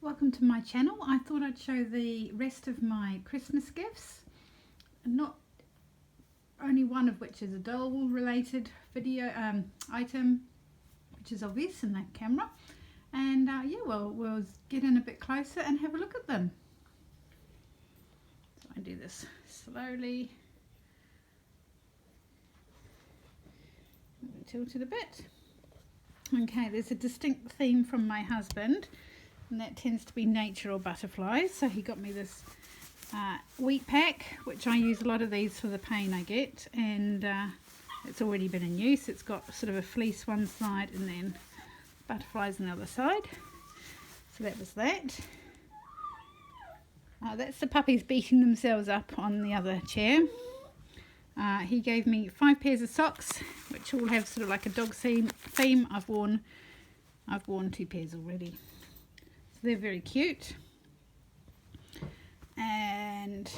welcome to my channel. I thought I'd show the rest of my Christmas gifts, not only one of which is a doll related video item, which is obvious in the camera, and yeah, well, we'll get in a bit closer and have a look at them. So I do this slowly, tilt it a bit. Okay, there's a distinct theme from my husband, and that tends to be nature or butterflies. So he got me this wheat pack, which I use a lot of these for the pain I get, and it's already been in use. It's got sort of a fleece one side and then butterflies on the other side. So that was that. That's the puppies beating themselves up on the other chair. He gave me 5 pairs of socks, which all have sort of like a dog theme. I've worn 2 pairs already. So they're very cute. And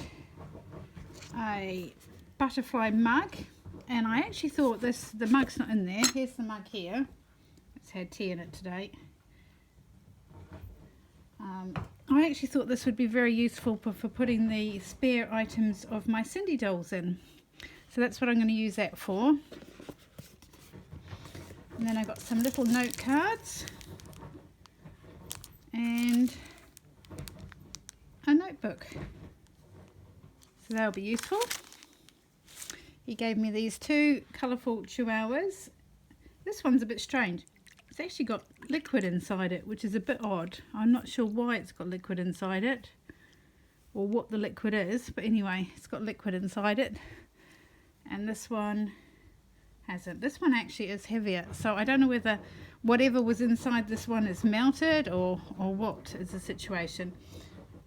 a butterfly mug. And I actually thought the mug's not in there. Here's the mug here. It's had tea in it today. I actually thought this would be very useful for putting the spare items of my Cindy dolls in. So that's what I'm going to use that for. And then I got some little note cards and a notebook. So that'll be useful. He gave me these 2 colourful chihuahuas. This one's a bit strange. It's actually got liquid inside it, which is a bit odd. I'm not sure why it's got liquid inside it or what the liquid is, but anyway, it's got liquid inside it. And this one hasn't. This one actually is heavier, so I don't know whether whatever was inside this one is melted or what is the situation.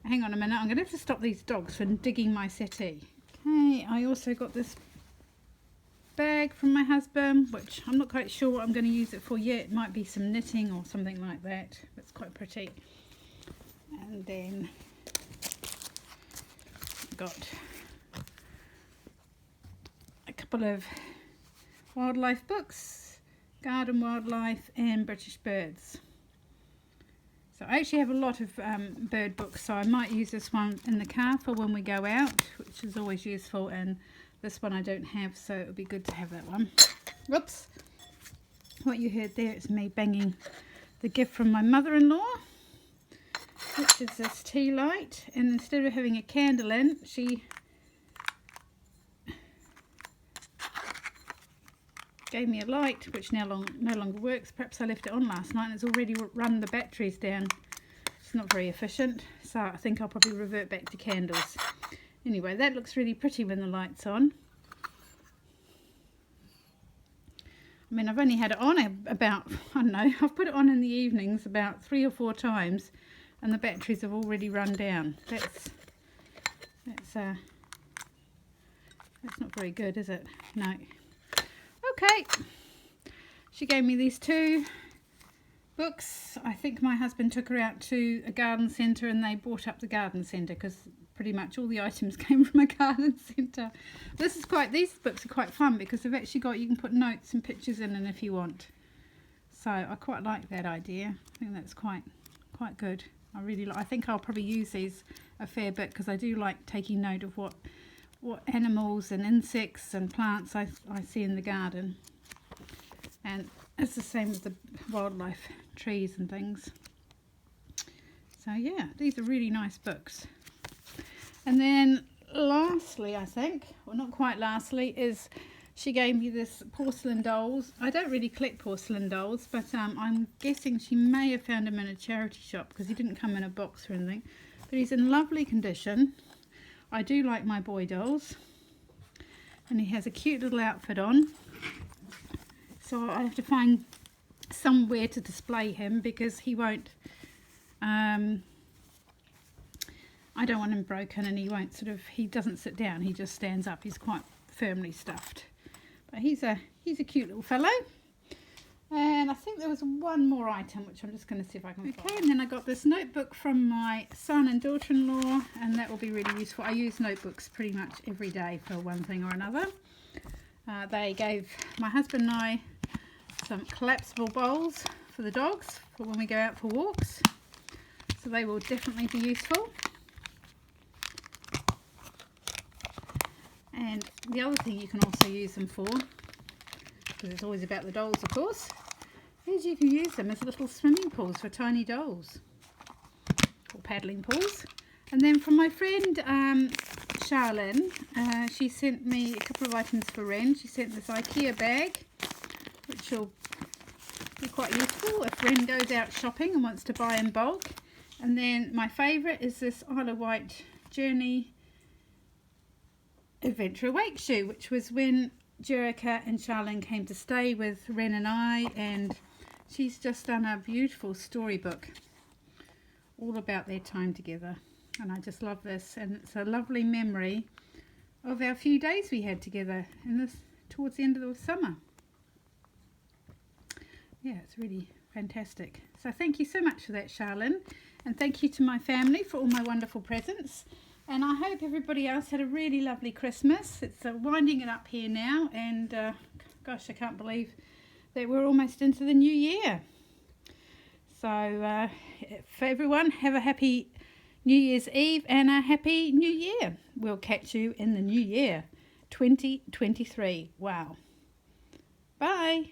Hang on a minute, I'm going to have to stop these dogs from digging my settee. Okay, I also got this bag from my husband, which I'm not quite sure what I'm going to use it for yet. It might be some knitting or something like that. It's quite pretty. And then got a couple of wildlife books, Garden Wildlife and British Birds. So I actually have a lot of bird books, so I might use this one in the car for when we go out, which is always useful, and this one I don't have, so it would be good to have that one. Whoops! What you heard there is me banging the gift from my mother-in-law, which is this tea light, and instead of having a candle in, she gave me a light which no longer works. Perhaps I left it on last night and it's already run the batteries down. It's not very efficient, so I think I'll probably revert back to candles. Anyway, that looks really pretty when the light's on. I mean, I've only had it on about, I don't know, I've put it on in the evenings about 3 or 4 times and the batteries have already run down. That's not very good, is it? No. Okay, she gave me these 2 books. I think my husband took her out to a garden centre and they bought up the garden centre because pretty much all the items came from a garden centre. These books are quite fun because they've actually got, you can put notes and pictures in if you want. So I quite like that idea. I think that's quite good. I think I'll probably use these a fair bit because I do like taking note of what animals and insects and plants I see in the garden, and it's the same with the wildlife, trees and things. So yeah, these are really nice books. And then lastly, I think, well, not quite lastly, is she gave me this porcelain dolls. I don't really collect porcelain dolls, but I'm guessing she may have found him in a charity shop because he didn't come in a box or anything, but he's in lovely condition. I do like my boy dolls, and he has a cute little outfit on, so I have to find somewhere to display him because he won't, I don't want him broken, and he doesn't sit down, he just stands up. He's quite firmly stuffed, but he's a cute little fellow. And I think there was one more item which I'm just going to see if I can find. Okay, and then I got this notebook from my son and daughter-in-law, and that will be really useful. I use notebooks pretty much every day for one thing or another. They gave my husband and I some collapsible bowls for the dogs for when we go out for walks. So they will definitely be useful. And the other thing you can also use them for, because it's always about the dolls of course, is you can use them as little swimming pools for tiny dolls, or paddling pools. And then from my friend Charlene, she sent me a couple of items for Ren. She sent this IKEA bag, which will be quite useful if Ren goes out shopping and wants to buy in bulk. And then my favourite is this Isle of Wight Journey Adventure Awake shoe, which was when Jerica and Charlene came to stay with Ren and I, and she's just done a beautiful storybook all about their time together, and I just love this, and it's a lovely memory of our few days we had together in this towards the end of the summer. Yeah, it's really fantastic. So thank you so much for that, Charlene, and thank you to my family for all my wonderful presents. And I hope everybody else had a really lovely Christmas. It's winding it up here now, and gosh, I can't believe that we're almost into the new year. So for everyone, have a happy New Year's Eve and a happy New Year. We'll catch you in the new year, 2023. Wow. Bye.